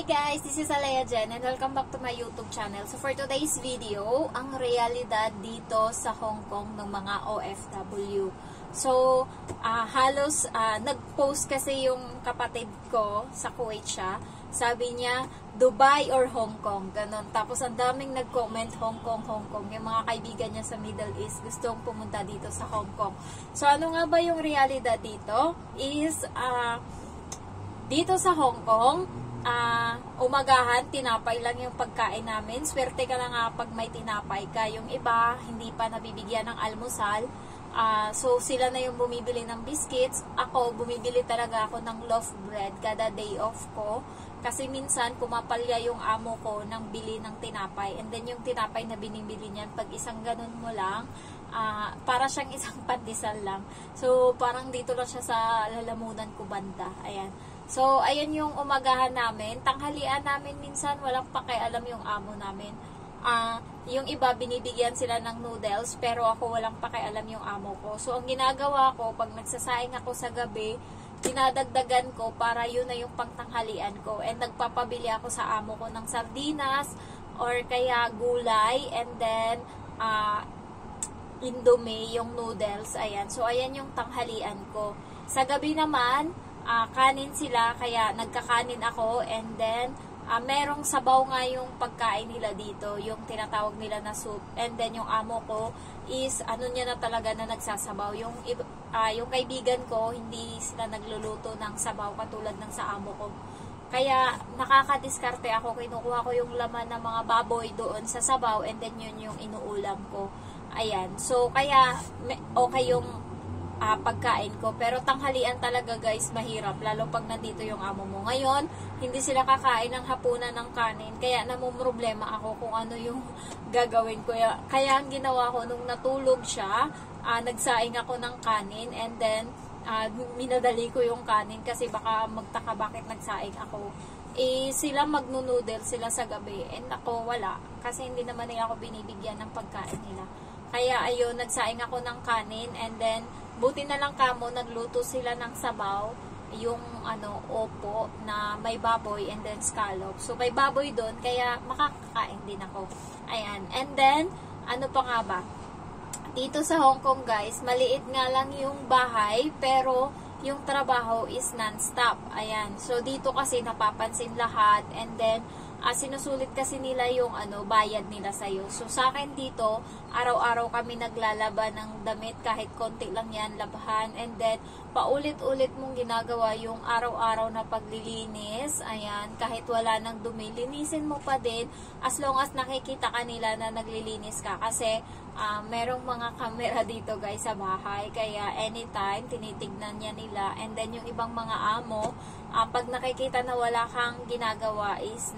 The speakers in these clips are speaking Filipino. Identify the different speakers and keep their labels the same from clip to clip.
Speaker 1: Hi guys, this is Alea Jen and welcome back to my YouTube channel. So for today's video, ang realidad dito sa Hong Kong ng mga OFW. So halos nag-post kasi yung kapatid ko sa Kuwait siya. Sabi niya, Dubai or Hong Kong, ganon. Tapos ang daming nag-comment, Hong Kong, Hong Kong. Yung mga kaibigan niya sa Middle East gustong pumunta dito sa Hong Kong. So ano nga ba yung realidad dito? Is dito sa Hong Kong, umagahan, tinapay lang yung pagkain namin. Swerte ka lang pag may tinapay ka. Yung iba, hindi pa nabibigyan ng almusal. So, sila na yung bumibili ng biscuits. Ako, bumibili talaga ako ng loaf bread kada day off ko. Kasi minsan, pumapalya yung amo ko ng bili ng tinapay. And then, yung tinapay na binibili niyan, pag isang ganun mo lang, para siyang isang pandesal lang. So, parang dito lang siya sa lalamunan ko banda. Ayan. So, ayan yung umagahan namin. Tanghalian namin minsan, walang pakialam yung amo namin. Yung iba, binibigyan sila ng noodles, pero ako walang pakialam yung amo ko. So, ang ginagawa ko, pag nagsasaing ako sa gabi, dinadagdagan ko para yun na yung pangtanghalian ko. And nagpapabili ako sa amo ko ng sardinas, or kaya gulay, and then, Indomie, yung noodles. Ayan. So, ayan yung tanghalian ko. Sa gabi naman, kanin sila, kaya nagkakanin ako, and then merong sabaw nga yung pagkain nila dito, yung tinatawag nila na soup, and then yung amo ko is ano niya na talaga na nagsasabaw. Yung kaibigan ko, hindi sila nagluluto ng sabaw katulad ng sa amo ko, kaya nakakadiskarte ako, kinukuha ko yung laman ng mga baboy doon sa sabaw, and then yun yung inuulam ko. Ayan, so kaya okay yung pagkain ko. Pero tanghalian talaga guys, mahirap. Lalo pag nandito yung amo mo. Ngayon, hindi sila kakain ng hapunan ng kanin. Kaya namumroblema ako kung ano yung gagawin ko. Kaya ang ginawa ko, nung natulog siya, nagsaing ako ng kanin. And then, minadali ko yung kanin kasi baka magtaka bakit nagsaing ako. Sila magnunoodle sila sa gabi. And ako, wala. Kasi hindi naman nila ako binibigyan ng pagkain nila. Kaya ayun, nagsaing ako ng kanin. And then, buti na lang kamo, nagluto sila ng sabaw, yung opo na may baboy and then scallop. So may baboy doon, kaya makakakain din ako. Ayan. And then, ano pa nga ba? Dito sa Hong Kong guys, maliit nga lang yung bahay, pero yung trabaho is non-stop. Ayan. So dito kasi napapansin lahat, and then sinusulit kasi nila yung bayad nila sa'yo. So sa akin dito, araw-araw kami naglalaban ng damit, kahit konti lang yan, labahan. And then, paulit-ulit mong ginagawa yung araw-araw na paglilinis. Ayan, kahit wala nang dumi, linisin mo pa din as long as nakikita ka nila na naglilinis ka. Kasi, merong mga camera dito guys sa bahay. Kaya anytime, tinitignan niya nila. And then, yung ibang mga amo, pag nakikita na wala kang ginagawa is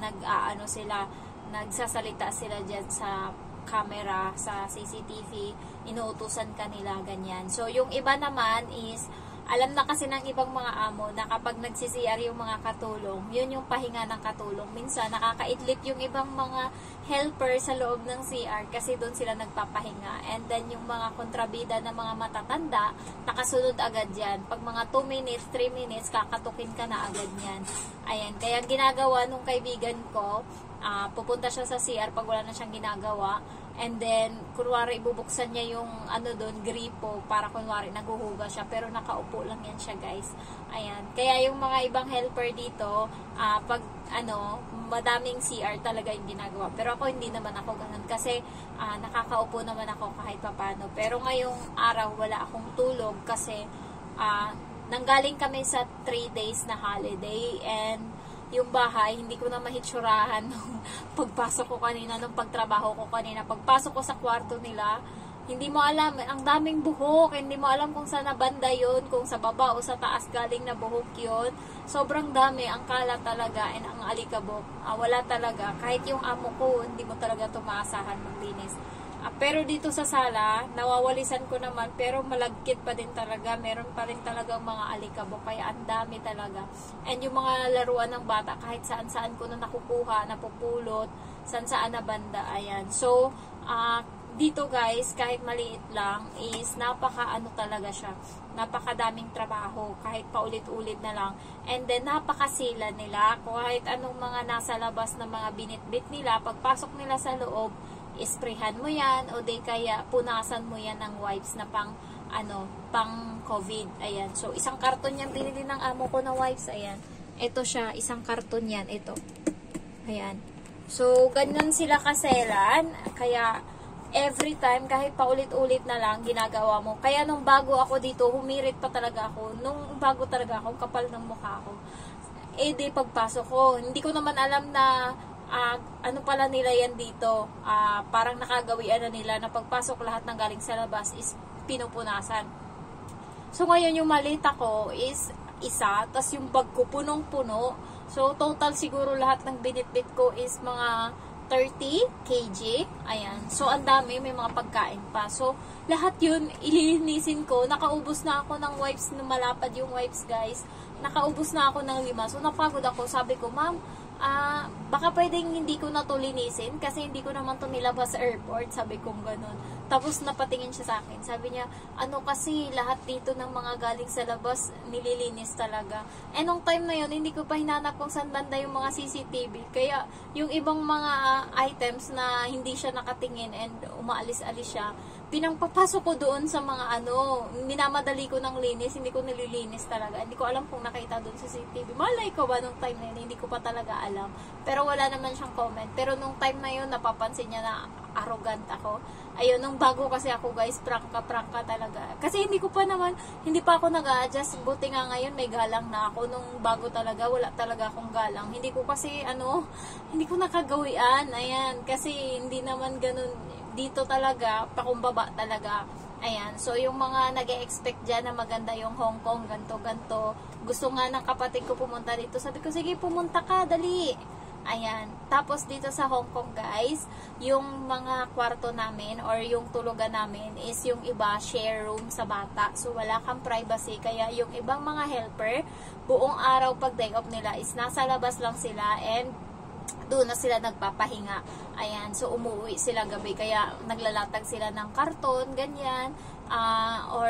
Speaker 1: nagsasalita sila dyan sa camera, sa CCTV, inuutusan kanila, ganyan. So, yung iba naman is, alam na kasi ng ibang mga amo na kapag nagsi-CR yung mga katulong, yun yung pahinga ng katulong. Minsan, nakakaidlip yung ibang mga helper sa loob ng CR kasi doon sila nagpapahinga. And then, yung mga kontrabida na mga matatanda, nakasunod agad yan. Pag mga 2 minutes, 3 minutes, kakatukin ka na agad yan. Ayan, kaya ginagawa nung kaibigan ko, pupunta siya sa CR pag wala na siyang ginagawa. And then, kunwari, ibubuksan niya yung doon, gripo, para kunwari, naguhuga siya. Pero nakaupo lang yan siya, guys. Ayan. Kaya yung mga ibang helper dito, pag, madaming CR talaga yung ginagawa. Pero ako, hindi naman ako ganun. Kasi, nakakaupo naman ako kahit papano. Pero ngayong araw, wala akong tulog. Kasi, nanggaling kami sa 3 days na holiday. And, yung bahay, hindi ko na mahitsurahan nung pagpasok ko kanina, nung pagtrabaho ko kanina. Pagpasok ko sa kwarto nila, hindi mo alam, ang daming buhok, hindi mo alam kung saan na banda yun, kung sa baba o sa taas galing na buhok yun. Sobrang dami, ang kalat talaga, and ang alikabok. Wala talaga. Kahit yung amo ko, hindi mo talaga tumaasahan maglinis. Pero dito sa sala, nawawalisan ko naman, pero malagkit pa din talaga. Meron pa rin talagang mga alikabok, kaya ang dami talaga. And yung mga laruan ng bata, kahit saan-saan ko na nakukuha, napupulot, saan-saan na banda, ayan. So, dito guys, kahit maliit lang, is napaka talaga siya. Napakadaming trabaho, kahit paulit-ulit na lang. And then, napakasila nila. Kahit anong mga nasa labas na mga binitbit nila, pagpasok nila sa loob, isprehan mo yan, o di kaya punasan mo yan ng wipes na pang COVID. Ayan. So, isang karton yan binili ng amo ko na wipes. Ayan. Ito siya, isang karton yan. Ito. Ayan. So, ganyan sila kaselan. Kaya, every time, kahit paulit-ulit na lang, ginagawa mo. Kaya nung bago ako dito, humirit pa talaga ako. Nung bago talaga ako, kapal ng mukha ko. Eh, di pagpasok ko. Hindi ko naman alam na ano pala nila yan dito. Parang nakagawian na nila na pagpasok lahat ng galing sa labas is pinupunasan. So, ngayon yung malita ko is isa, tas yung bag ko punong-puno. So, total siguro lahat ng binitbit ko is mga 30 kg. Ayan. So, ang dami. May mga pagkain pa. So, lahat yun, ililinisin ko. Nakaubos na ako ng wipes. Malapad yung wipes, guys. Nakaubos na ako ng 5. So, napagod ako. Sabi ko, ma'am, baka pwedeng hindi ko na to linisin kasi hindi ko naman to nilabas sa airport. Sabi kong ganun. Tapos napatingin siya sa akin. Sabi niya, ano kasi lahat dito ng mga galing sa labas nililinis talaga. Eh nung time na yun, hindi ko pa hinanap kung saan banda yung mga CCTV. Kaya yung ibang mga items na hindi siya nakatingin and umaalis-alis siya, pinangpapasok ko doon sa mga minamadali ko ng linis, hindi ko nililinis talaga. Hindi ko alam kung nakita doon sa CCTV. Malay ko ba nung time na yun, hindi ko pa talaga alam. Pero wala naman siyang comment. Pero nung time na yun, napapansin niya na arrogant ako. Ayun, nung bago kasi ako guys, prangka talaga. Kasi hindi pa ako nag-a-adjust. Buti nga ngayon may galang na ako. Nung bago talaga, wala talaga akong galang. Hindi ko kasi, hindi ko nakagawian. Ayan, kasi hindi naman ganun. Dito talaga, pakumbaba talaga. Ayan, so yung mga nag-e-expect dyan na maganda yung Hong Kong, ganto. Gusto nga ng kapatid ko pumunta dito. Sabi ko, sige, pumunta ka, dali. Ayan. Tapos dito sa Hong Kong guys, yung mga kwarto namin or yung tulugan namin is yung iba share room sa bata. So wala kang privacy. Kaya yung ibang mga helper, buong araw pag day off nila is nasa labas lang sila and doon na sila nagpapahinga. Ayan. So umuwi sila gabi. Kaya naglalatag sila ng karton, ganyan. Or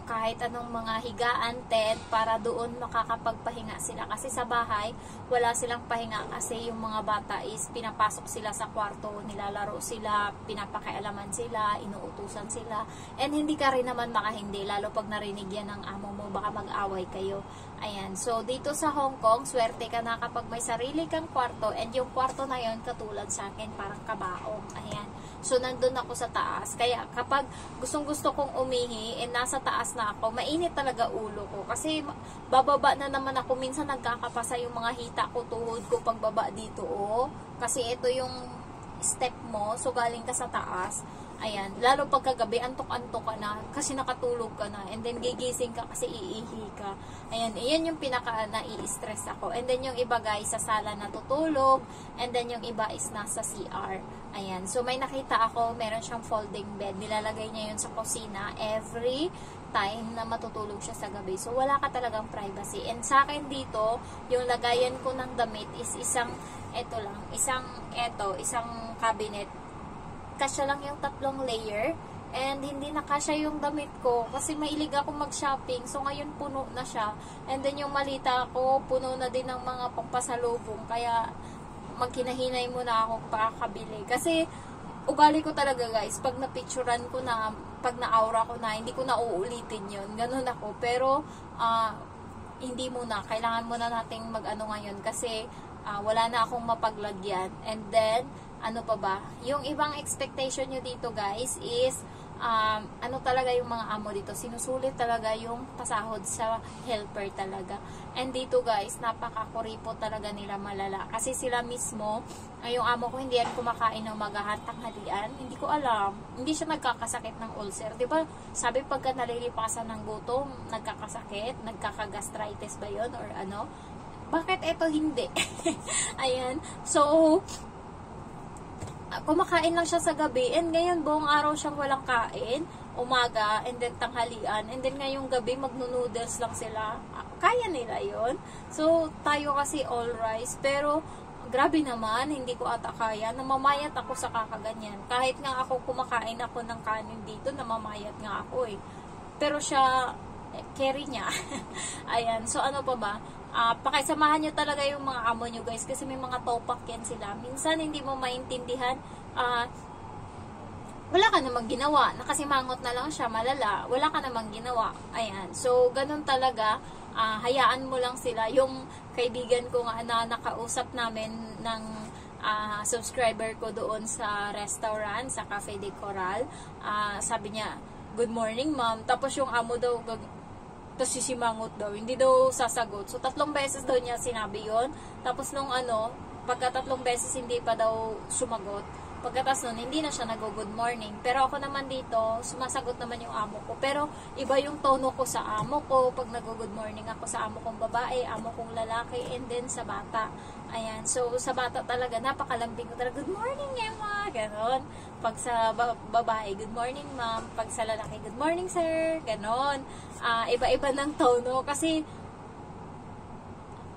Speaker 1: kahit anong mga higaan, tent, para doon makakapagpahinga sila. Kasi sa bahay, wala silang pahinga kasi yung mga bata is pinapasok sila sa kwarto, nilalaro sila, pinapakialaman sila, inuutusan sila. And hindi ka rin naman makahindi, lalo pag narinig yan ng amo mo, baka mag-away kayo. Ayan. So, dito sa Hong Kong, swerte ka na kapag may sarili kang kwarto and yung kwarto na yon katulad sa akin, parang kabaong. Ayan. So, nandun ako sa taas. Kaya, kapag gustong-gusto kong umihi, nasa taas na ako, mainit talaga ulo ko. Kasi, bababa na naman ako. Minsan, nagkakapasa yung mga hita ko, tuhod ko, pagbaba dito, oh. Kasi, ito yung step mo. So, galing ka sa taas. Ayan. Lalo pagkagabi, antok-antok ka na. Kasi nakatulog ka na. And then, gigising ka kasi iihi ka. Ayan. Iyan yung pinaka nai-stress ako. And then, yung iba guys, sa sala natutulog. And then, yung iba is nasa CR. Ayan. So, may nakita ako, meron siyang folding bed. Nilalagay niya yun sa kusina every time na matutulog siya sa gabi. So, wala ka talagang privacy. And sa akin dito, yung lagayan ko ng damit is isang cabinet. Kasya lang yung 3 layer. And hindi na kasya yung damit ko. Kasi mailig ako mag-shopping. So, ngayon puno na siya. And then, yung malita ko, puno na din ng mga pampasalubong. Kaya, magkinahinay muna ako pakakabili. Kasi, ugali ko talaga guys. Pag napicturan ko na, pag na-aura ko na, hindi ko na uulitin yun. Ganun ako. Pero, hindi muna. Kailangan muna nating mag-ano ngayon. Kasi, wala na akong mapaglagyan. And then, ano pa ba? Yung ibang expectation nyo dito guys is talaga yung mga amo dito. Sinusulit talaga yung pasahod sa helper talaga. And dito guys, napakakuripot talaga nila malala. Kasi sila mismo, yung amo ko hindi yan kumakain ng magahan, tanghalian. Hindi ko alam. Hindi siya nagkakasakit ng ulcer. Diba? Sabi pagka nalilipasan ng gutom, nagkakasakit, nagkakagastritis ba yun? Or ano? Bakit ito hindi? Ayan. So, kumakain lang siya sa gabi and ngayon buong araw siyang walang kain, umaga and then tanghalian and then ngayong gabi magno-noodles lang sila. Kaya nila yon. So tayo kasi all rice pero grabe naman, hindi ko ata kaya. Namamayat ako sa kakaganyan. Kahit nga ako kumakain ako ng kanin dito, namamayat nga ako eh. Pero siya, carry niya. Ayan, so ano pa ba? Pakisamahan nyo talaga yung mga amo nyo guys, kasi may mga topak yan sila. Minsan hindi mo maintindihan, wala ka namang ginawa, nakasimangot na lang siya, malala, wala ka namang ginawa. Ayan, so ganun talaga, hayaan mo lang sila. Yung kaibigan ko nga na nakausap namin ng subscriber ko doon sa restaurant, sa Cafe de Coral, sabi niya, good morning ma'am, tapos yung amo daw, tapos sisimangot daw, hindi daw sasagot. So 3 beses daw niya sinabi yon. Tapos nung pagka 3 beses hindi pa daw sumagot, pagkatas nun, hindi na siya nag-good morning. Pero ako naman dito, sumasagot naman yung amo ko. Pero iba yung tono ko sa amo ko. Pag nag-good morning ako sa amo kong babae, amo kong lalaki, and then sa bata. Ayan. So, sa bata talaga, napakalambing ko talaga, good morning, Emma. Ganon. Pag sa babae, good morning, ma'am. Pag sa lalaki, good morning, sir. Ganon. Iba-iba ng tono. Kasi,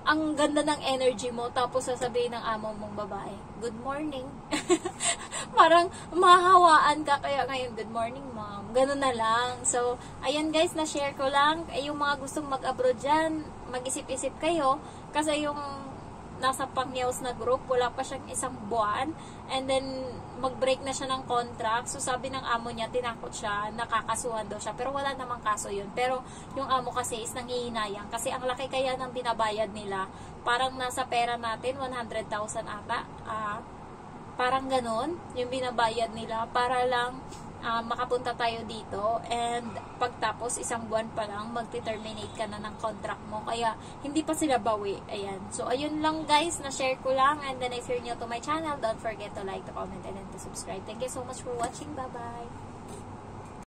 Speaker 1: ang ganda ng energy mo, tapos sasabihin ng amo mong babae, good morning. Parang mahahawaan ka, kaya ngayon, good morning ma'am. Ganun na lang. So, ayan guys, na-share ko lang. Yung mga gustong mag-abroad dyan, mag-isip-isip kayo. Kasi yung nasa Pangyaws na group, wala pa siyang 1 buwan. And then, mag-break na siya ng contract. So, sabi ng amo niya, tinakot siya, nakakasuhan daw siya. Pero wala namang kaso yun. Pero, yung amo kasi is nanghihinayang. Kasi ang laki kaya ng binabayad nila. Parang nasa pera natin, 100,000 ata. Parang ganon, yung binabayad nila. Para lang makapunta tayo dito. And, pagtapos, 1 buwan pa lang, magti-terminate ka na ng contract mo. Kaya, hindi pa sila bawi. Ayan. So, ayun lang guys, na-share ko lang. And then, if you're new to my channel, don't forget to like, to comment, and then to subscribe. Thank you so much for watching. Bye-bye!